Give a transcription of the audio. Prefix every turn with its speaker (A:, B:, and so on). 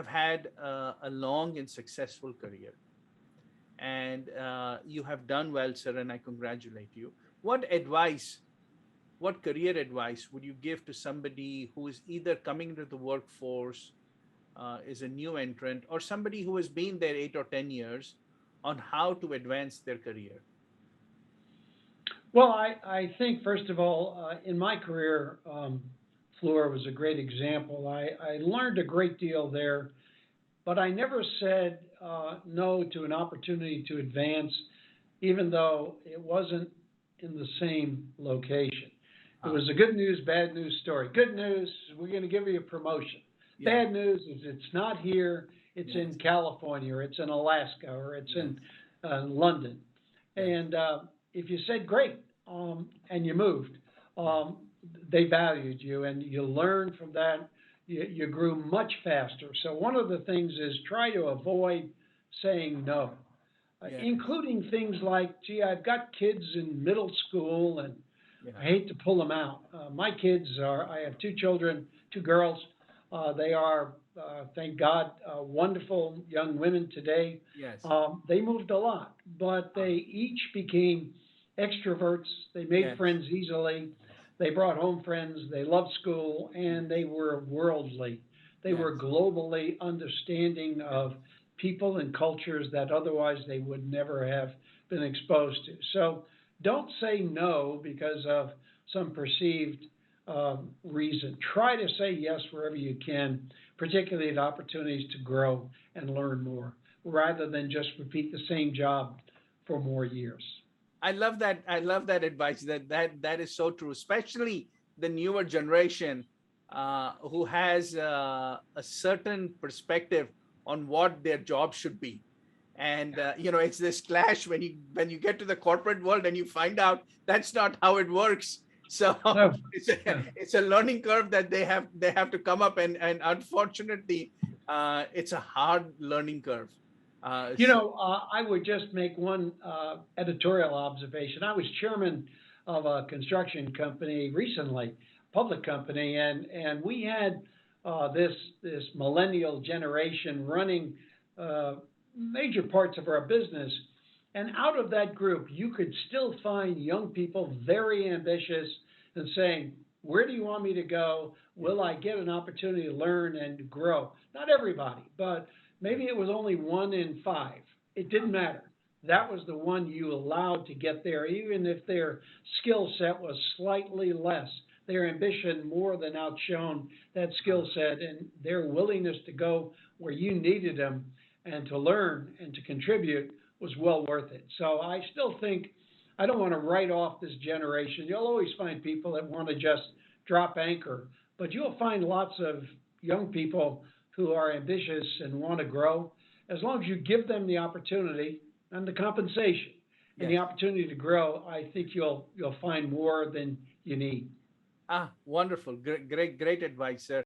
A: have had a long and successful career, and you have done well, sir, and I congratulate you. What advice, what career advice would you give to somebody who is either coming into the workforce, is a new entrant, or somebody who has been there 8 or 10 years, on how to advance their career?
B: Well, I think, first of all, in my career, Fluor was a great example. I learned a great deal there, but I never said no to an opportunity to advance, even though it wasn't in the same location. It
A: Ah,
B: was a good news, bad news story. Good news, we're going to give you a promotion.
A: yeah,
B: Bad news is it's not here, it's
A: yes,
B: in California, or it's in Alaska, or it's
A: yes,
B: in London.
A: yes,
B: And if you said great, and you moved,
A: yes,
B: um, they valued you and you learned from that. You grew much faster. So one of the things is try to avoid saying no,
A: yes,
B: including things like, gee, I've got kids in middle school and
A: yeah,
B: I hate to pull them out. My kids are, I have two children, two girls. They are, thank God, wonderful young women today.
A: yes,
B: They moved a lot, but
A: ah,
B: they each became extroverts. They made
A: yes,
B: friends easily. They brought home friends. They loved school,
A: yes,
B: and they were worldly. They
A: yes,
B: were globally understanding
A: yes,
B: of people and cultures that otherwise they would never have been exposed to. So don't say no because of some perceived reason. Try to say yes wherever you can, particularly at opportunities to grow and learn more, rather than just repeat the same job for more years.
A: I love that. I love that advice. That is so true, especially the newer generation, who has a certain perspective on what their job should be. And it's this clash when you get to the corporate world and you find out that's not how it works. So
B: No, yeah.
A: it's a learning curve that they have to come up, and unfortunately, it's a hard learning curve. So,
B: I would just make one editorial observation. I was chairman of a construction company recently, public company, and we had this millennial generation running uh, major parts of our business. And out of that group, you could still find young people very ambitious and saying, "Where do you want me to go?
A: yeah,
B: Will I get an opportunity to learn and grow?" Not everybody, but
A: yeah,
B: maybe it was only 1 in 5. It didn't matter.
A: yeah,
B: That was the one you allowed to get there, even if their skill set was slightly less. Their ambition more than outshone that skill set, and their willingness to go where you needed them and to learn and to contribute was well worth it. So I still think I don't want to write off this generation. You'll always find people that want to just drop anchor, but you'll find lots of young people who are ambitious and want to grow, as long as you give them the opportunity and the compensation and the
A: yes.
B: opportunity to grow, I think you'll find more than you need.
A: Wonderful. Great, great, great advice, sir.